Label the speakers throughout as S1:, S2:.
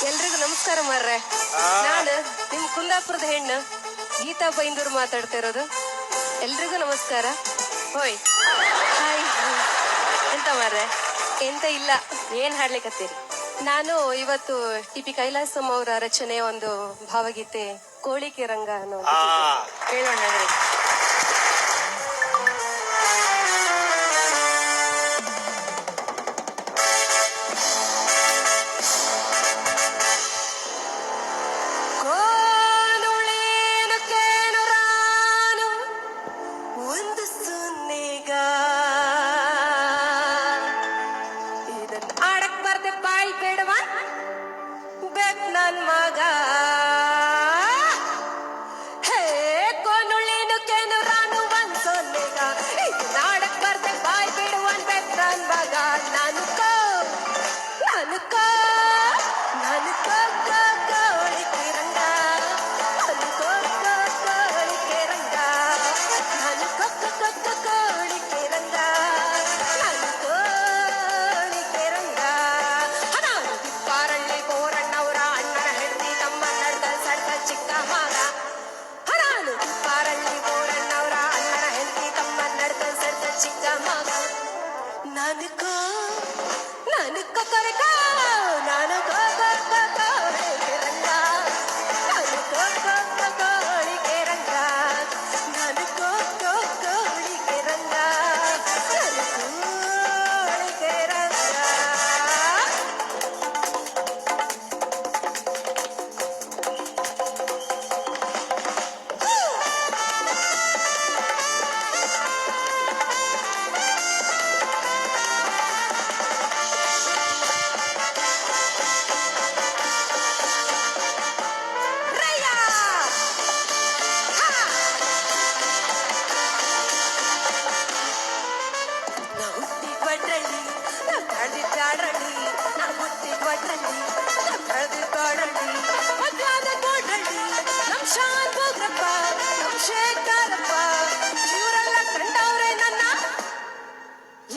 S1: ಎಲ್ರಿಗೂ ನಮಸ್ಕಾರ ಮಾರ್ರೆ. ನಾನು ನಿಮ್ ಕುಂದಾಪುರದ ಹೆಣ್ಣು ಗೀತಾ ಬೈಂದೂರು ಮಾತಾಡ್ತಾ ಇರೋದು. ಎಲ್ರಿಗೂ ನಮಸ್ಕಾರ. ಹೋಯ್ ಹಾಯ್. ಎಂತ ಮಾರ್ರೆ? ಎಂತ ಇಲ್ಲ, ಏನ್ ಹಾಡ್ಲಿಕ್ಕತ್ತೀರಿ? ನಾನು ಇವತ್ತು ಟಿ.ಪಿ. ಕೈಲಾಸಂ ಅವರ ರಚನೆ ಒಂದು ಭಾವಗೀತೆ ಕೋಳಿಕೆ ರಂಗ ಅನ್ನೋ ಕೇಳೋಣ. ನನ್ ಮಗ ಹೇ ಕೋನುಳ್ಳಿನು ಕೇನು ರಾನು ಒಂದ್ ಸೊನ್ನೆಗ ಇದು ನಾಡಕ್ ಬರ್ದೆ ಬಾಯ್ ಬಿಡುವನ್ ಬೆತ್ತನ್ ಮಗ. ನಾನು ಕೋಳಿಕೆ ರಂಗ, ನಾನು ಕೋಳಿಕೆ ರಂಗ, ನಾನು ಕೋಳಿಕೆ ರಂಗ, ನಾನು ಕೋಳಿಕೆ ರಂಗ. ನಾನು ಬಿಪ್ಪಾರಳ್ಳಿ ಬೋರಣ್ಣವರ ಅಣ್ಣನ ಹೆಂಡತಿ ತಮ್ಮ ನಡ್ದ ಸಡ್ದ ಚಿಕ್ಕ ಮಗ. ನಾನು ಬಿಪ್ಪಾರಳ್ಳಿ ಬೋರಣ್ಣವರ ಅಣ್ಣನ ಹೆಂಡತಿ ತಮ್ಮ ನಡ್ದ ಸಡ್ದ ಚಿಕ್ಕ ಮಗ. ನಾನು ಕೊಕ್ಕರಕ, ನಾನು ಕೋಳಿಕೆ ರಂಗ, ನಾನು ಕೋಳಿಕೆ ರಂಗ, ನಾನು ಕೋಳಿಕೆ ರಂಗ, ನಾನು ಕೋಳಿಕೆ ರಂಗ.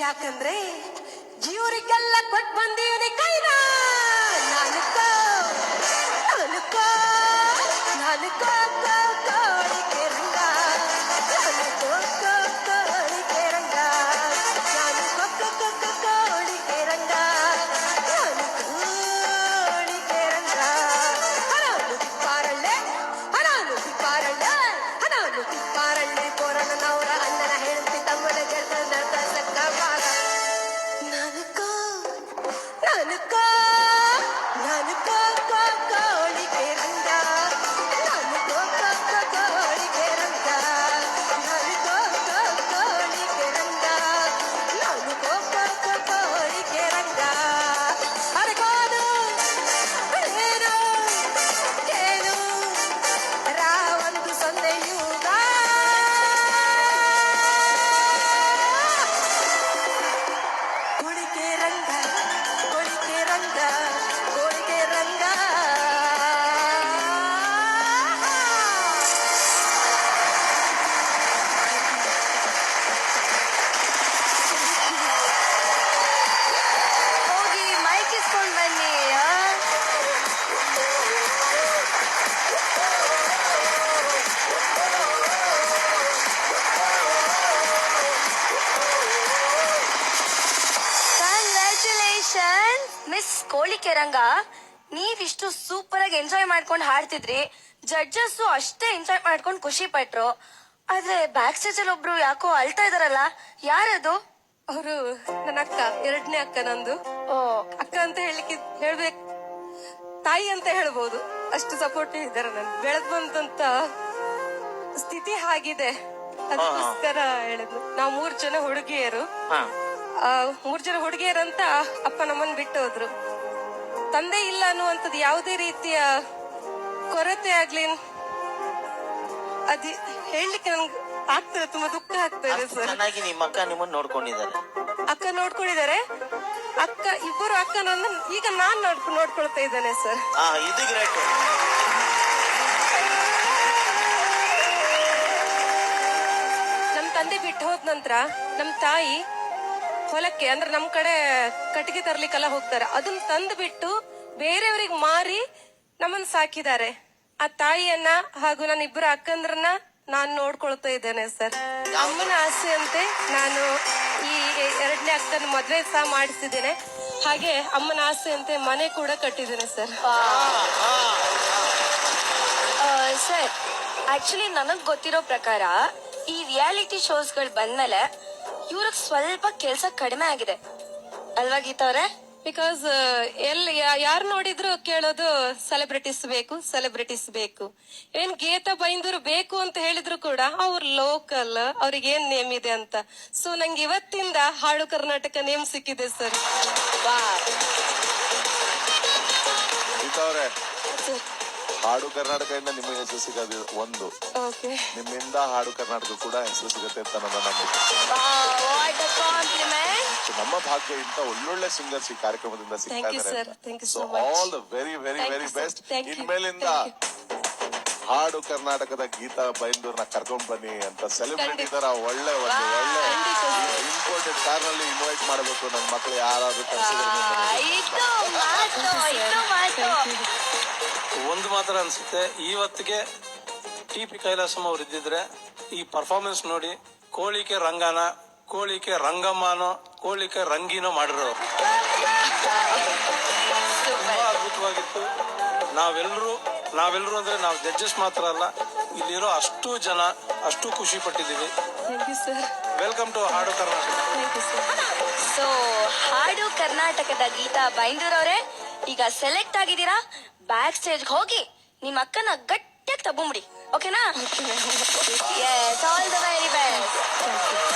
S1: ಯಾಕಂದ್ರೆ ಜೀವರಿಗೆಲ್ಲ ಕೊಟ್ಟು ಬಂದೀನಿ ಕೈನ. ನಾನು ಕೋಳಿಕೆ ರಂಗ, ನಾನು ಕೋಳಿಕೆ ರಂಗ, ನಾನು ಕೋಳಿಕೆ ರಂಗ, ನಾನು ಕೋಳಿಕೆ ರಂಗ. ನಾನು ಬಿಪ್ಪಾರಳ್ಳಿ ಬೋರಣ್ಣನವರ ಅಣ್ಣನ ಹೆಂಡತಿ ತಮ್ಮನ ಗೆಳತ ಸಕ್ಕ ಮಗ. ನಾನು ಕೋಳಿಕೆ ರಂಗ, ನಾನು ಕೋಳಿಕೆ ರಂಗ, ನಾನು ಕೋಳಿಕೆ ರಂಗ, ನಾನು ಕೋಳಿಕೆ ರಂಗ. ಅರಗೋದು ಏನು ರಾವಂದು ಸೊನ್ನೆಯುಗ ಕೋಳಿಕೆ ರಂಗ, ಕೋಳಿಕೆ ರಂಗ, ಕೋಳಿಕೆ ರಂಗ. ಹೋಗಿ ಮೈಕ್ ಇಸ್ಕೊಂಡ್ ಬನ್ನಿ. ಕಂಗ್ರ್ಯಾಚುಲೇಷನ್ ಮಿಸ್ ಕೋಳಿಕೆ ರಂಗ. ನೀವಿಷ್ಟು ಸೂಪರ್ ಆಗಿ ಎಂಜಾಯ್ ಮಾಡ್ಕೊಂಡು ಹಾಡ್ತಿದ್ರಿ. ಜಡ್ಜಸ್ ಅಷ್ಟೇ ಎಂಜಾಯ್ ಮಾಡ್ಕೊಂಡು ಖುಷಿ ಪಟ್ರು. ಆದ್ರೆ ಬ್ಯಾಕ್ ಸ್ಟೇಜ್ ಅಲ್ಲಿ ಒಬ್ರು ಯಾಕೋ ಅಳ್ತಾ ಇದಾರಲ್ಲ, ಯಾರದು? ಅವರು ನನ್ನ ಅಕ್ಕ, ಎರಡನೇ ಅಕ್ಕ ನಂದು. ಅಕ್ಕ ಅಂತ ಹೇಳ್ಬೇಕು, ತಾಯಿ ಅಂತ ಹೇಳ್ಬೋದು. ಅಷ್ಟು ಸಪೋರ್ಟಿವ್ ಇದ್ದಾರೆ. ನನ್ ಬೆಳೆದ್ ಬಂದಂತ ಸ್ಥಿತಿ ಆಗಿದೆ, ಅದಕ್ಕೋಸ್ಕರ ಹೇಳಿದ್ರು. ನಾವು 3 ಜನ ಹುಡುಗಿಯರು. 3 ಜನ ಹುಡುಗಿಯರಂತ ಅಪ್ಪ ನಮ್ಮನ್ ಬಿಟ್ಟು ಹೋದ್ರು. ತಂದೆ ಇಲ್ಲ ಅನ್ನುವಂಥದ್ದು ಯಾವುದೇ ರೀತಿಯ ಕೊರತೆ ಆಗ್ಲಿ ಅದ್ ಹೇಳಲಿಕ್ಕೆ ನನ್ಗೆ ಆಗ್ತದೆ. ತುಂಬಾ ದುಃಖ ಆಗ್ತದೆ ಸರ್.
S2: ನಿಮ್ಮ ಅಕ್ಕ ನಿಮ್ಮನ್ನ ನೋಡ್ಕೊಂಡಿದ್ದಾರೆ,
S1: ಅಕ್ಕ ನೋಡ್ಕೊಂಡಿದ್ದಾರೆ. ಇಬ್ಬರು ಅಕ್ಕ ನನ್ನ ಈಗ ನಾನ್ ನೋಡ್ಕೊಳ್ತಾ ಇದ್ದೇನೆ ಸರ್.
S2: ಇದು ಗ್ರೇಟ್.
S1: ನಮ್ ತಂದೆ ಬಿಟ್ಟು ಹೋದ ನಂತರ ನಮ್ ತಾಯಿ ಹೊಲಕ್ಕೆ, ಅಂದ್ರೆ ನಮ್ ಕಡೆ ಕಟ್ಟಿಗೆ ತರ್ಲಿಕ್ಕೆಲ್ಲ ಹೋಗ್ತಾರೆ, ಅದನ್ನ ತಂದು ಬಿಟ್ಟು
S3: ಬೇರೆಯವ್ರಿಗೆ ಮಾರಿ ನಮ್ಮನ್ನ ಸಾಕಿದ್ದಾರೆ. ಆ ತಾಯಿಯನ್ನ ಹಾಗೂ ನನ್ನ ಇಬ್ಬರು ಅಕ್ಕಂದ್ರನ್ನ ನಾನು ನೋಡ್ಕೊಳ್ತಾ ಇದ್ದೇನೆ ಸರ್. ಅಮ್ಮನ ಆಸೆಯಂತೆ ನಾನು ಈ 2ನೇ ಅಕ್ಕನ ಮದ್ವೆ ಸಹ ಮಾಡಿಸಿದ್ದೇನೆ. ಹಾಗೆ ಅಮ್ಮನ ಆಸೆಯಂತೆ ಮನೆ ಕೂಡ ಕಟ್ಟಿದ್ದೇನೆ ಸರ್.
S1: ಸರ್ ಆಕ್ಚುಲಿ ನನಗ್ ಗೊತ್ತಿರೋ ಪ್ರಕಾರ ಈ ರಿಯಾಲಿಟಿ ಶೋಸ್ಗಳು ಬಂದ್ಮೇಲೆ ಇವ್ರಿಗೆ ಸ್ವಲ್ಪ ಕೆಲ್ಸ ಕಡಿಮೆ ಆಗಿದೆ ಅಲ್ವಾ ಗೀತಾ ಅವ್ರೆ?
S3: ಬಿಕಾಸ್ ಎಲ್ಲಿ ಯಾರು ನೋಡಿದ್ರು ಕೇಳೋದು ಸೆಲೆಬ್ರಿಟೀಸ್ ಬೇಕು. ಏನ್ ಗೀತಾ ಬೈಂದೂರು ಬೇಕು ಅಂತ ಹೇಳಿದ್ರು ಕೂಡ ಅವ್ರ ಲೋಕಲ್, ಅವ್ರಿಗೆ ಏನ್ ನೇಮ್ ಇದೆ ಅಂತ. ಸೊ ನಂಗೆ ಇವತ್ತಿಂದ ಹಾಡು ಕರ್ನಾಟಕ ನೇಮ್ ಸಿಕ್ಕಿದೆ ಸರ್.
S4: ಹಾಡು ಕರ್ನಾಟಕದಿಂದ ನಿಮಗೆ ಹೆಸರು ಸಿಗೋದು ಒಂದು,
S3: ಓಕೆ,
S4: ನಿಮ್ಮಿಂದ ಹಾಡು ಕರ್ನಾಟಕ ಕೂಡ ಹೆಸರು ಸಿಗುತ್ತೆ ಅಂತ ನನ್ನ ನಂಬಿಕೆ. ನಮ್ಮ ಭಾಗ್ಯ ಇಂತ ಒಳ್ಳೊಳ್ಳೆ ಸಿಂಗರ್ಸ್ ಈ ಕಾರ್ಯಕ್ರಮದಿಂದ ಸಿಗ್ತಾ
S3: Thank you,
S4: ಇದ್ದಾರೆ.
S3: sir. Thank you
S4: so
S3: so much.
S4: All the very very
S3: Thank
S4: very
S3: you, sir.
S4: Best.
S3: Thank you.
S4: ಇನ್ಮೇಲಿಂದ ಹಾಡು ಕರ್ನಾಟಕದ ಗೀತಾ ಬೈಂದೂರ್ನ ಕರ್ಕೊಂಡ್ ಬನ್ನಿ ಅಂತ ಸೆಲೆಬ್ರಿಟಿ ತರ ಒಳ್ಳೆ ಇಂಪೋರ್ಟೆಡ್ ಕಾರ್ ನಲ್ಲಿ ಇನ್ವೈಟ್ ಮಾಡಬೇಕು. ನನ್ನ ಮಕ್ಕಳು ಯಾರಾದ್ರೂ
S5: ಒಂದು ಮಾತ್ರ ಅನ್ಸುತ್ತೆ, ಇವತ್ತಿಗೆ ಟಿ.ಪಿ. ಕೈಲಾಸಂ ಅವ್ರು ಇದ್ದಿದ್ರೆ ಈ ಪರ್ಫಾರ್ಮೆನ್ಸ್ ನೋಡಿ ಕೋಳಿಕೆ ರಂಗಾನ, ಕೋಳಿಕೆ ರಂಗಮ್ಮನೋ, ಕೋಳಿಕೆ ರಂಗಿನೋ ಮಾಡಿರೋ. ತುಂಬಾ ಅದ್ಭುತವಾಗಿತ್ತು. ನಾವೆಲ್ಲರೂ ಅಂದ್ರೆ ನಾವು ಜಡ್ಜಸ್ ಮಾತ್ರ ಅಲ್ಲ, ಇಲ್ಲಿರೋ ಅಷ್ಟು ಜನ ಅಷ್ಟು ಖುಷಿ ಪಟ್ಟಿದ್ದೀವಿ.
S3: Thank you sir.
S5: Welcome to Haadu Karnataka.
S3: Thank you sir.
S1: So Haadu ಕರ್ನಾಟಕದ ಗೀತಾ ಬೈಂದೂರ್ ಅವರೇ, ಈಗ ಸೆಲೆಕ್ಟ್ ಆಗಿದ್ದೀರಾ. ಬ್ಯಾಕ್ ಸ್ಟೇಜ್ ಹೋಗಿ ನಿಮ್ಮ ಅಕ್ಕನ ಗಟ್ಟಿಯಾಗಿ ತಗೊಂಬಿಡಿ, ಓಕೆನಾ? All the very best.